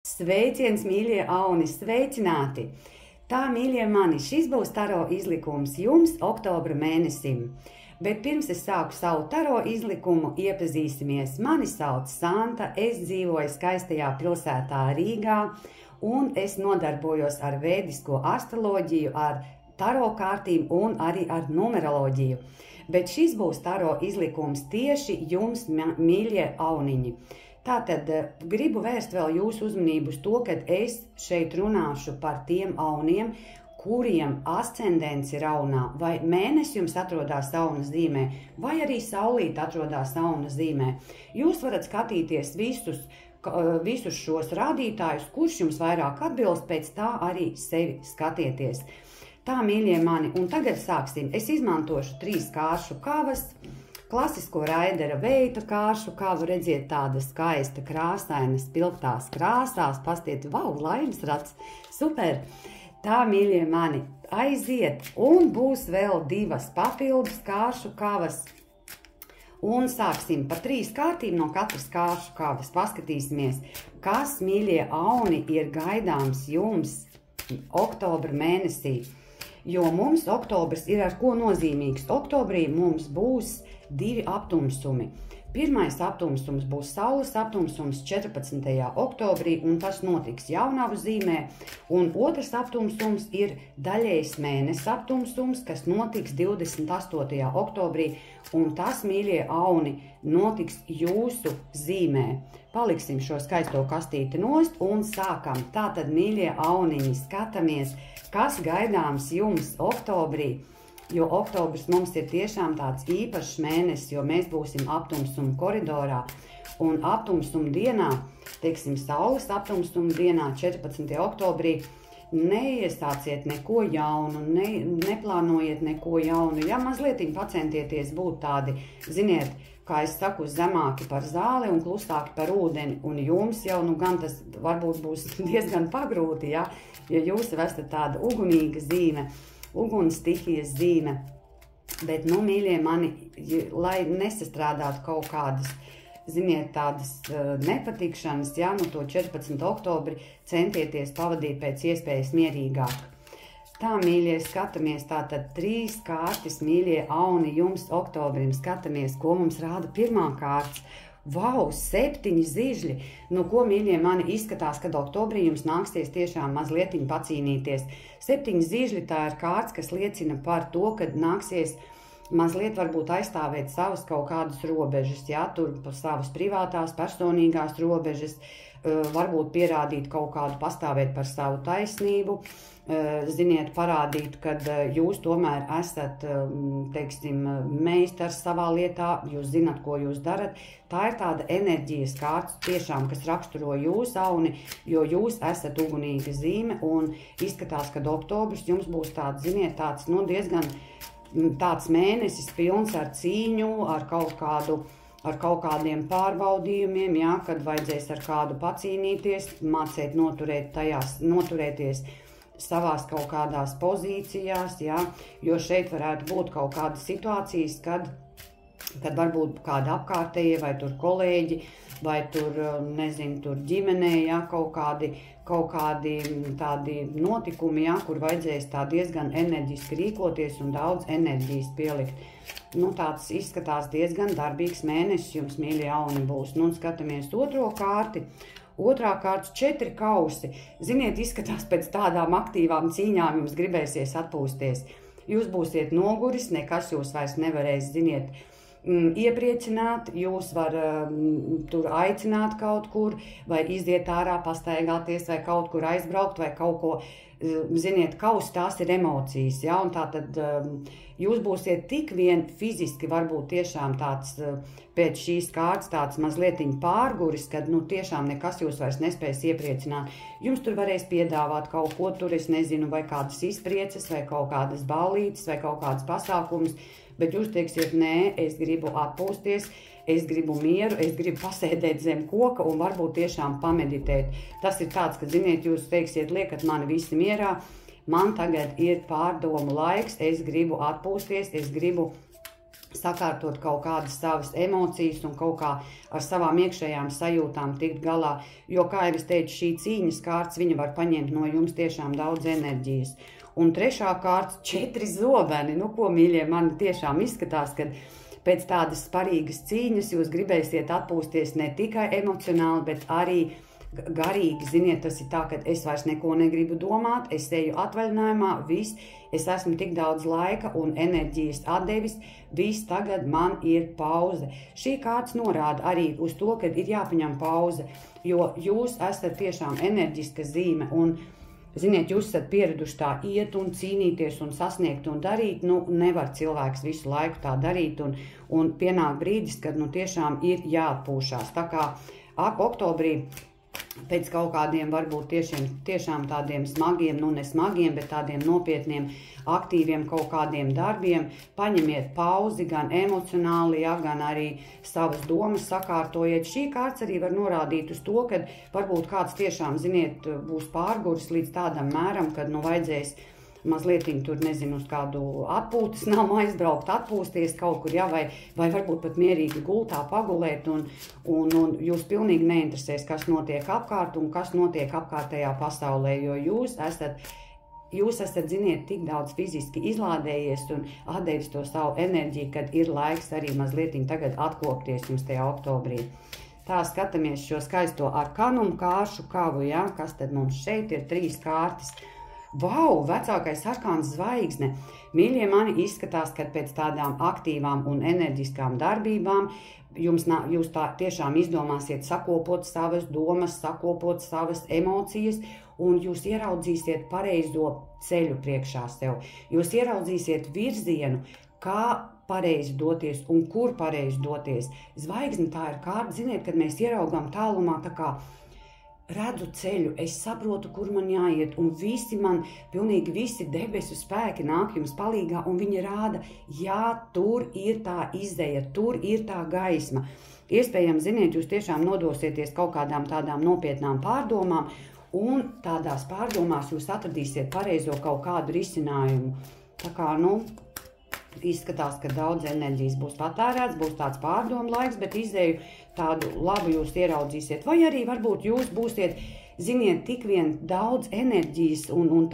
Sveiciens, mīļie auni, sveicināti! Tā, mīļie mani, šis būs taro izlikums jums oktobra mēnesim. Bet pirms es sāku savu taro izlikumu, iepazīsimies. Mani sauc Santa, es dzīvoju skaistajā pilsētā Rīgā, un es nodarbojos ar vēdisko astroloģiju, ar taro kārtīm un arī ar numeroloģiju. Bet šis būs taro izlikums tieši jums, mīļie auniņi. Tātad gribu vērst vēl jūsu uzmanību uz to, ka es šeit runāšu par tiem auniem, kuriem ascendents ir raunā, vai mēnesis jums atrodas saunas zīmē, vai arī saulīte atrodas saunas zīmē. Jūs varat skatīties visus šos rādītājus, kurš jums vairāk atbilst, pēc tā arī sevi skatieties. Tā, mīļie mani, un tagad sāksim. Es izmantošu 3 kāršu kavas, klasisko Raidera veita kāršu kavu, redziet, tāda skaista, krāsaina, spilgtās krāsās, pastiet, vau, laimes rats, super! Tā, mīļie mani, aiziet, un būs vēl 2 papildus kāršu kavas. Un sāksim par 3 kārtīm no katras kāršu kavas. Paskatīsimies, kas, mīļie auni, ir gaidāms jums oktobra mēnesī. Jo mums oktobrs ir ar ko nozīmīgs. Oktobrī mums būs 2 aptumsumi. Pirmais aptumsums būs saules aptumsums 14. oktobrī, un tas notiks Jaunavu zīmē. Un otrs aptumsums ir daļējs mēnesis aptumsums, kas notiks 28. oktobrī, un tas, mīļie auni, notiks jūsu zīmē. Paliksim šo skaisto kastīti nost un sākam. Tātad, mīļie auniņi, skatāmies, kas gaidāms jums oktobrī. Jo oktobrs mums ir tiešām tāds īpašs mēnesis, jo mēs būsim aptumsuma koridorā. Un aptumsuma dienā, teiksim, saules aptumsuma dienā, 14. oktobrī, neiesāciet neko jaunu, neplānojiet neko jaunu. Ja mazliet pacentieties būt tādi, ziniet, kā es saku, zemāki par zāli un klusāki par ūdeni. Un jums jau, gan tas varbūt būs diezgan pagrūti, ja jūs esat tāda ugunīga zīme. Uguns stihijas zīme, bet, mīļie mani, lai nesastrādātu kaut kādas, ziniet, tādas nepatikšanas, to 14. oktobri centieties pavadīt pēc iespējas mierīgāk. Tā, mīļie, skatāmies, tātad 3 kārtas, mīļie auni, jums oktobrim, skatāmies, ko mums rāda pirmā kārts. Vau, 7 zižļi! Ko, mīļie mani, izskatās, kad oktobrī jums nāksies tiešām mazliet pacīnīties. 7 zižļi tā ir kārts, kas liecina par to, kad nāksies mazliet varbūt aizstāvēt savas kaut kādas robežas, tur savas privātās, personīgās robežas, varbūt pierādīt kaut kādu, pastāvēt par savu taisnību, ziniet, parādīt, kad jūs tomēr esat, teiksim, meistars savā lietā, jūs zinat, ko jūs darat. Tā ir tāda enerģijas kārts tiešām, kas raksturo jūs, auni, jo jūs esat ugunīga zīme, un izskatās, kad oktobrs jums būs tāds, ziniet, tāds, diezgan tāds mēnesis pilns ar cīņu, ar kaut kādiem pārbaudījumiem, kad vajadzēs ar kādu pacīnīties, mācēt noturēties savās kaut kādās pozīcijās, jo šeit varētu būt kaut kādas situācijas, kad varbūt kādi apkārtējie, vai tur kolēģi, vai tur, nezinu, tur ģimenē, kaut kādi tādi notikumi, kur vajadzēs tā diezgan enerģiski rīkoties un daudz enerģijas pielikt. Tāds izskatās diezgan darbīgs mēnesis jums, mīļie auni, būs. Skatāmies otro kārti. Otrā kārta 4 kausi. Ziniet, izskatās pēc tādām aktīvām cīņām jums gribēsies atpūsties. Jūs būsiet noguris, nekas jūs vairs nevarēs, ziniet, iepriecināt, jūs var tur aicināt kaut kur, vai iziet ārā, pastaigāties, vai kaut kur aizbraukt, vai kaut ko, ziniet, kaus tās ir emocijas, un tātad jūs būsiet tik vien fiziski varbūt tiešām tāds pēc šīs kārtas tāds mazlietiņ pārguris, kad tiešām nekas jūs vairs nespēs iepriecināt. Jums tur varēs piedāvāt kaut ko tur, es nezinu, vai kādas izprieces, vai kaut kādas ballītes, vai kaut kādas pasākumus, bet jūs teiksiet, nē, es gribu atpūsties, es gribu mieru, es gribu pasēdēt zem koka un varbūt tiešām pameditēt. Tas ir tāds, ka, ziniet, jūs teiksiet, liekat mani visi mierā, man tagad ir pārdomu laiks, es gribu atpūsties, es gribu sakārtot kaut kādas savas emocijas un kaut kā ar savām iekšējām sajūtām tikt galā, jo, kā jau es teicu, šī cīņas kārts, viņa var paņemt no jums tiešām daudz enerģijas. Un trešā kārts, 4 zobeni, nu ko, mīļie, man tiešām izskatās, ka pēc tādas sparīgas cīņas jūs gribēsiet atpūsties ne tikai emocionāli, bet arī garīgi. Ziniet, tas ir tā, ka es vairs neko negribu domāt, es eju atvaļinājumā, viss, es esmu tik daudz laika un enerģijas atdevis, viss, tagad man ir pauze. Šī kārts norāda arī uz to, ka ir jāpaņem pauze, jo jūs esat tiešām enerģiska zīme un, ziniet, jūs esat pieraduši tā iet un cīnīties un sasniegt un darīt, nu nevar cilvēks visu laiku tā darīt un pienāk brīdis, kad nu tiešām ir jāatpūšās. Tā kā oktobrī pēc kaut kādiem varbūt tiešām tādiem smagiem, nu ne smagiem, bet tādiem nopietniem, aktīviem kaut kādiem darbiem, paņemiet pauzi gan emocionāli, ja, gan arī savas domas sakārtojiet. Šī kārts arī var norādīt uz to, ka varbūt kāds tiešām, ziniet, būs pārguris līdz tādam mēram, kad nu vajadzēs mazliet tur, nezinu, uz kādu atpūtas namu aizbraukt, atpūsties kaut kur, ja, vai varbūt pat mierīgi gultā pagulēt, un jūs pilnīgi neinteresēs, kas notiek apkārt un kas notiek apkārtējā pasaulē, jo jūs esat, ziniet, tik daudz fiziski izlādējies un atdevis to savu enerģiju, kad ir laiks arī mazliet tagad atkopties jums tajā oktobrī. Tā, skatāmies šo skaisto arkanu kāršu kavu, ja, kas tad mums šeit ir 3 kārtas. Vau, vecākais arkāns zvaigzne. Mīļie mani, izskatās, ka pēc tādām aktīvām un enerģiskām darbībām jūs tā tiešām izdomāsiet sakopot savas domas, sakopot savas emocijas, un jūs ieraudzīsiet pareizo ceļu priekšā sev. Jūs ieraudzīsiet virzienu, kā pareizi doties un kur pareizi doties. Zvaigzne tā ir kārta, ziniet, kad mēs ieraugām tālumā tā kā redzu ceļu, es saprotu, kur man jāiet, un pilnīgi visi debesu spēki nāk jums palīgā, un viņi rāda, jā, tur ir tā izeja, tur ir tā gaisma. Iespējams, ziniet, jūs tiešām nodosieties kaut kādām tādām nopietnām pārdomām, un tādās pārdomās jūs atradīsiet pareizo kaut kādu risinājumu. Tā kā, nu, izskatās, ka daudz enerģijas būs patērēts, būs tāds pārdomu laiks, bet izēju tādu labu jūs ieraudzīsiet. Vai arī varbūt jūs būsiet, ziniet, tik vien daudz enerģijas un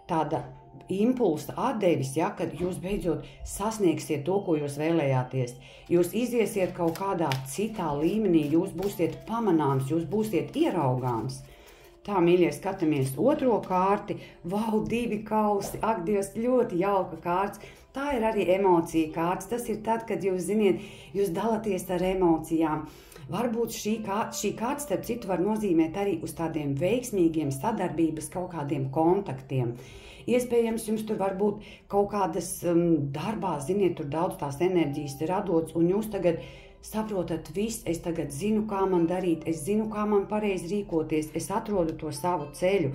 tāda impulsa atdevis, ja, kad jūs beidzot sasniegsiet to, ko jūs vēlējāties. Jūs iziesiet kaut kādā citā līmenī, jūs būsiet pamanāms, jūs būsiet ieraugāms. Tā, mīļie, skatāmies otro kārti. Vau, 2 kausi, ak, Dievs, ļoti jauka kārts. Tā ir arī emocija kārts. Tas ir tad, kad jūs, ziniet, jūs dalaties ar emocijām. Varbūt šī kārta, starp citu, var nozīmēt arī uz tādiem veiksmīgiem sadarbības kaut kādiem kontaktiem. Iespējams, jums tur varbūt kaut kādas darbā, ziniet, tur daudz tās enerģijas ir radots, un jūs tagad saprotat, viss, es tagad zinu, kā man darīt, es zinu, kā man pareizi rīkoties, es atrodu to savu ceļu,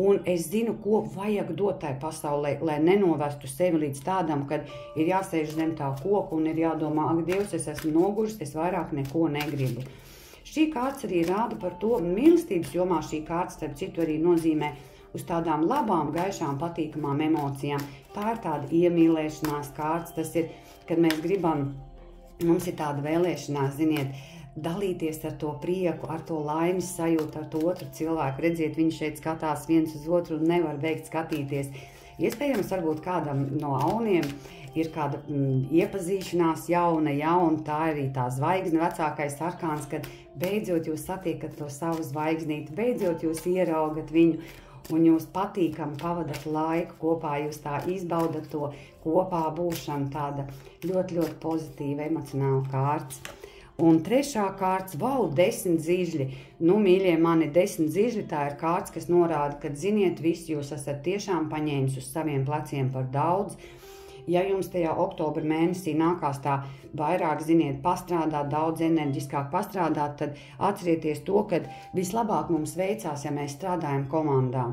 un es zinu, ko vajag dot tai pasaulē, lai nenovestu sevi līdz tādam, kad ir jāsēž zem tā koka un ir jādomā, ak, Dievs, es esmu noguris, es vairāk neko negribu. Šī kārts arī rāda par to, mīlestības jomā šī kārts, starp citu, arī nozīmē uz tādām labām, gaišām, patīkamām emocijām. Tā ir tāda iemīlēšanās kārts, tas ir, kad mēs gribam, mums ir tāda vēlēšanās, ziniet, dalīties ar to prieku, ar to laimes sajūtu, ar to otru cilvēku. Redziet, viņš šeit skatās viens uz otru un nevar beigt skatīties. Iespējams, varbūt kādam no auniem ir kāda iepazīšanās jauna, un tā arī tā zvaigzne, vecākais arkāns, kad beidzot jūs satiekat to savu zvaigznīti, beidzot jūs ieraugat viņu, un jūs patīkami pavadat laiku kopā, jūs tā izbaudat to kopā būšanu, tāda ļoti, ļoti pozitīva emocionāla kārts. Un trešā kārts, vau, 10 zižļi. Nu, mīļie mani, 10 zižļi, tā ir kārts, kas norāda, ka, ziniet, visi jūs esat tiešām paņēmis uz saviem pleciem par daudz. Ja jums tajā oktobra mēnesī nākās tā vairāk, ziniet, pastrādāt, daudz enerģiskāk pastrādāt, tad atcerieties to, ka vislabāk mums veicās, ja mēs strādājam komandā.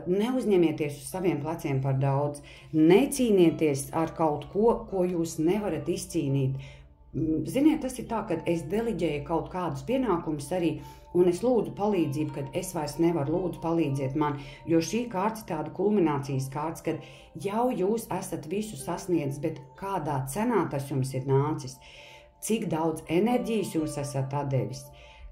Neuzņemieties uz saviem pleciem par daudz, necīnieties ar kaut ko, ko jūs nevarat izcīnīt. Ziniet, tas ir tā, ka es deliģēju kaut kādus pienākumus arī, un es lūdzu palīdzību, kad es vairs nevaru, lūdzu palīdziet man, jo šī kārta ir tāda kulminācijas kārta, kad jau jūs esat visu sasniedzis, bet kādā cenā tas jums ir nācis, cik daudz enerģijas jūs esat atdevis,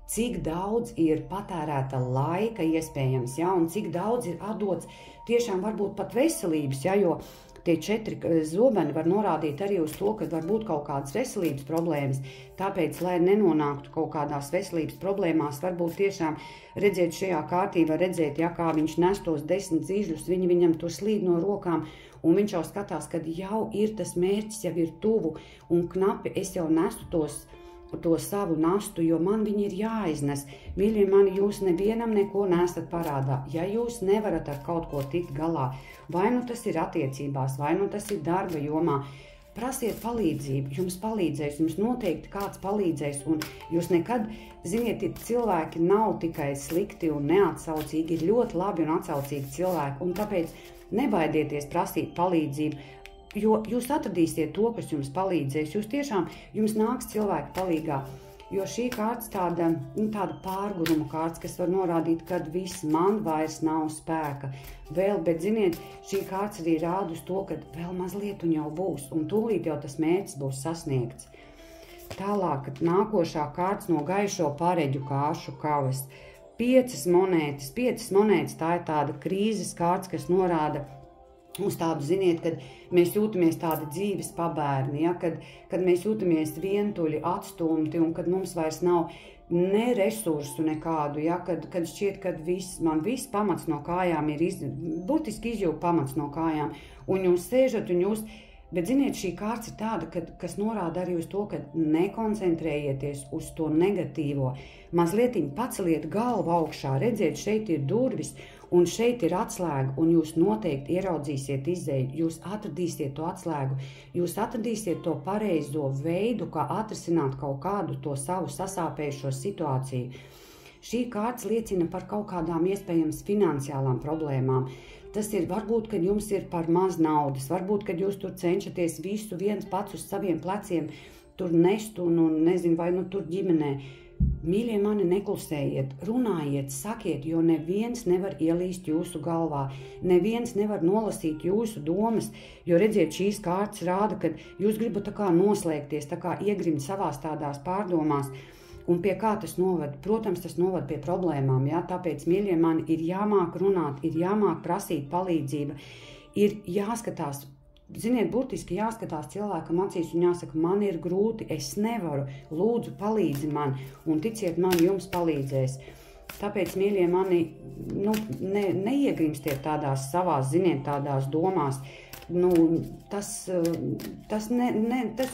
cik daudz ir patērēta laika iespējams, ja, un cik daudz ir atdots tiešām varbūt pat veselības, ja, jo tie 4 zobeni var norādīt arī uz to, ka var būt kaut kādas veselības problēmas, tāpēc, lai nenonāktu kaut kādās veselības problēmās, varbūt tiešām redzēt šajā kārtībā, redzēt, ja, kā viņš nes tos 10 zīžļus, viņam to slīd no rokām, un viņš jau skatās, kad jau ir tas mērķis, jau ir tuvu, un knapi es jau nesu to savu nastu, jo man viņi ir jāiznes. Mīļie mani, jūs nevienam neko nesat parādā. Ja jūs nevarat ar kaut ko tikt galā, vai nu tas ir attiecībās, vai nu tas ir darba jomā, prasiet palīdzību, jums palīdzēs, jums noteikti kāds palīdzēs, un jūs nekad, ziniet, cilvēki nav tikai slikti un neatsaucīgi, ir ļoti labi un atsaucīgi cilvēki, un tāpēc nebaidieties prasīt palīdzību, jo jūs atradīsiet to, kas jums palīdzēs, jums nāks cilvēki palīgā, jo šī kārts tāda pārguruma kārts, kas var norādīt, kad viss man vairs nav spēka vēl, bet ziniet, šī kārts arī rāda uz to, ka vēl mazliet un jau būs, un tūlīt jau tas mērķis būs sasniegts. Tālāk, nākošā kārts no gaišo pareģu kāršu kavas. 5 monētas, tā ir tāda krīzes kārts, kas norāda uz tādu, ziniet, kad mēs jūtamies tādi dzīves pabērni, ja, kad mēs jūtamies vientuļi, atstumti, un kad mums vairs nav ne resursu nekādu, ja, kad šķiet, ka man viss pamats no kājām ir burtiski izjūg pamats no kājām, un jūs sēžat, bet, ziniet, šī kārts ir tāda, kas norāda arī uz to, ka nekoncentrējieties uz to negatīvo. Mazlietiņ paceliet galvu augšā, redziet, šeit ir durvis, un šeit ir atslēga, un jūs noteikti ieraudzīsiet izēju, jūs atradīsiet to atslēgu, jūs atradīsiet to pareizo veidu, kā atrisināt kaut kādu to savu sasāpējušo situāciju. Šī kārts liecina par kaut kādām iespējams finansiālām problēmām. Tas ir varbūt, kad jums ir par maz naudas, varbūt, kad jūs tur cenšaties visu viens pats uz saviem pleciem tur nest un nezinu, vai nu tur ģimenē. Mīļie mani, neklusējiet, runājiet, sakiet, jo neviens nevar ielīst jūsu galvā, neviens nevar nolasīt jūsu domas, jo redziet, šīs kārtas rāda, ka jūs gribat tā kā noslēgties, tā kā iegrimt savās tādās pārdomās, un pie kā tas novad? Protams, tas novad pie problēmām, ja? Tāpēc, mīļie mani, ir jāmāk runāt, ir jāmāk prasīt palīdzība, ir jāskatās, ziniet, burtiski jāskatās cilvēkam acīs un jāsaka, man ir grūti, es nevaru, lūdzu palīdzi man, un ticiet man, jums palīdzēs. Tāpēc, mīļie mani, neiegrimstiet tādās savās, ziniet, tādās domās, tas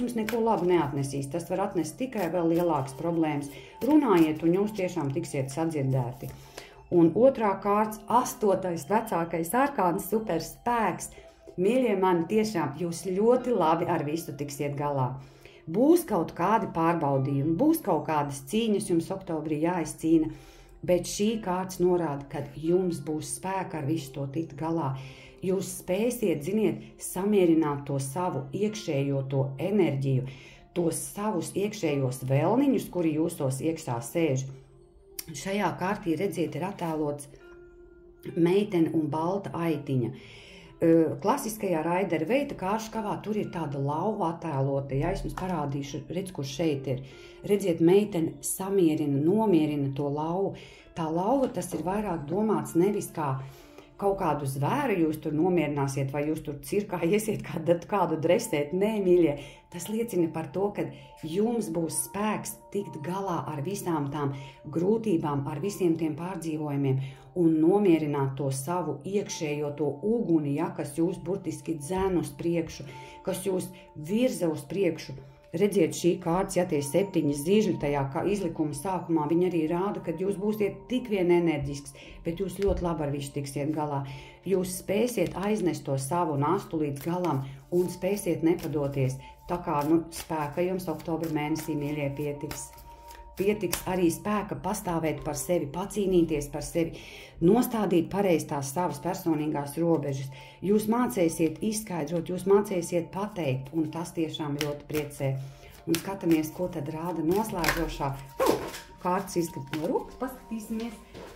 jums neko labu neatnesīs, tas var atnest tikai vēl lielākas problēmas. Runājiet, un jūs tiešām tiksiet sadzirdēti. Un otrā kārts, 8. vecākais arkāns, superspēks. Mīļie mani, tiešām jūs ļoti labi ar visu tiksiet galā. Būs kaut kādi pārbaudījumi, būs kaut kādas cīņas jums oktobrī jāizcīna, bet šī kārts norāda, ka jums būs spēka ar visu to tikt galā. Jūs spēsiet, ziniet, samierināt to savu iekšējo to enerģiju, tos savus iekšējos vēlniņus, kuri jūsos iekšā sēž. Šajā kārtī, redziet, ir attēlots meitene un balta aitiņa. Klasiskajā Raidera Veita kāršu kavā tur ir tāda lauva attēlota, ja es jums parādīšu, redz, kur šeit ir. Redziet, meitene samierina, nomierina to lauvu. Tā lauva, tas ir vairāk domāts nevis kā kaut kādu zvēru jūs tur nomierināsiet, vai jūs tur cirkā iesiet kādu dresēt. Nē, mīļie, tas liecina par to, ka jums būs spēks tikt galā ar visām tām grūtībām, ar visiem tiem pārdzīvojumiem un nomierināt to savu iekšējo to uguni, ja, kas jūs burtiski dzen uz priekšu, kas jūs virza uz priekšu. Redziet, šī kārts, ja tie 7 zīžļi tajā izlikuma sākumā, viņi arī rāda, ka jūs būsiet tik vien enerģisks, bet jūs ļoti labi ar visu tiksiet galā. Jūs spēsiet aiznest to savu nastu līdz galam un spēsiet nepadoties. Tā kā, spēka jums oktobra mēnesī, mīļie, pietiks. Pietiks arī spēka pastāvēt par sevi, pacīnīties par sevi, nostādīt pareizi tās savas personīgās robežas. Jūs mācēsiet izskaidrot, jūs mācēsiet pateikt, un tas tiešām ļoti priecē. un skatāmies, ko tad rāda noslēdzošā kārtas izskata no rokas.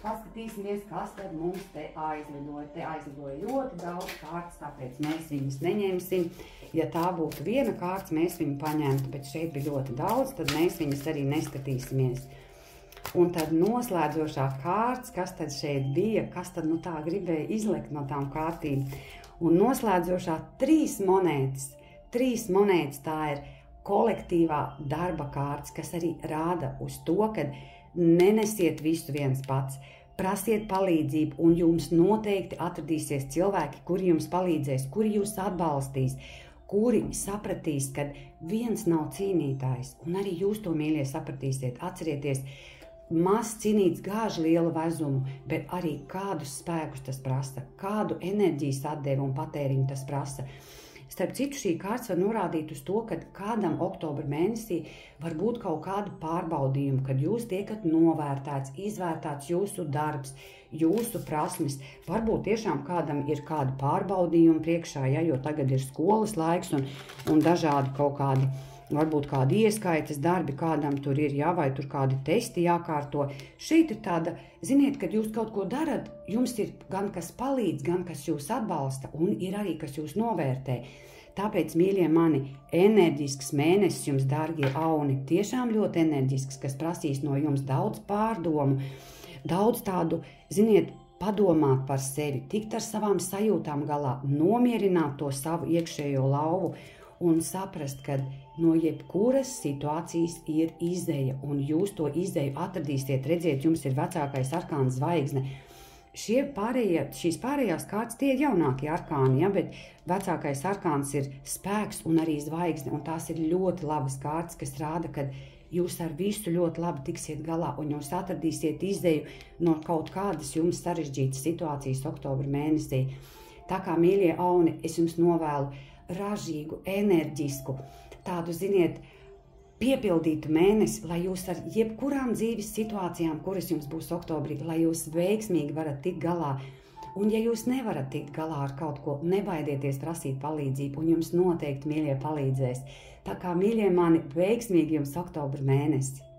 Paskatīsimies, kas tad mums te aizlidoja. Te aizlidoja ļoti daudz kārtas, tāpēc mēs viņus neņemsim. Ja tā būtu viena kārta, mēs viņu paņemtu, bet šeit bija ļoti daudz, tad mēs viņus arī neskatīsimies. Un tad noslēdzošā kārtas, kas tad šeit bija, kas tad nu tā gribēja izlikt no tām kārtīm. Un noslēdzošā 3 monētas. 3 monētas tā ir kolektīvā darba kārtas, kas arī rāda uz to, ka nenesiet visu viens pats. Prasiet palīdzību, un jums noteikti atradīsies cilvēki, kuri jums palīdzēs, kuri jūs atbalstīs, kuri sapratīs, ka viens nav cīnītājs. Un arī jūs to, mīļie, sapratīsiet. Atcerieties, maz cīnīts gāž lielu vezumu, bet arī kādus spēkus tas prasa, kādu enerģijas atdevi un patēriņu tas prasa. Starp citu, šī kārts var norādīt uz to, ka kādam oktobra mēnesī var būt kaut kāda pārbaudījuma, kad jūs tiekat novērtēts, izvērtēts jūsu darbs, jūsu prasmes. Varbūt tiešām kādam ir kāda pārbaudījuma priekšā, ja, jo tagad ir skolas laiks un dažādi kaut kādi, varbūt kādi ieskaitas darbi, kādam tur ir, ja, vai tur kādi testi jākārto. Šeit ir tāda, ziniet, kad jūs kaut ko darat, jums ir gan kas palīdz, gan kas jūs atbalsta, un ir arī, kas jūs novērtē. Tāpēc, mīļie mani, enerģisks mēnesis jums, dārgie auni, tiešām ļoti enerģisks, kas prasīs no jums daudz pārdomu, daudz tādu, ziniet, padomāt par sevi, tikt ar savām sajūtām galā, nomierināt to savu iekšējo lauvu un saprast, ka no jebkuras situācijas ir izeja, un jūs to izeju atradīsiet. Redziet, jums ir vecākais arkāns zvaigzne. Šīs pārējās kārtas tie ir jaunākie arkāni, ja, bet vecākais arkāns ir spēks un arī zvaigzne, un tās ir ļoti labas kārtas, kas rāda, ka jūs ar visu ļoti labi tiksiet galā, un jūs atradīsiet izeju no kaut kādas jums sarežģītas situācijas oktobra mēnesī. Tā kā, mīļie auni, es jums novēlu ražīgu, enerģisku, tādu, ziniet, piepildītu mēnesi, lai jūs ar jebkurām dzīves situācijām, kuras jums būs oktobrī, lai jūs veiksmīgi varat tikt galā. Un ja jūs nevarat tikt galā ar kaut ko, nebaidieties prasīt palīdzību, un jums noteikti, mīļie, palīdzēs. Tā kā, mīļie mani, veiksmīgi jums oktobra mēnesi!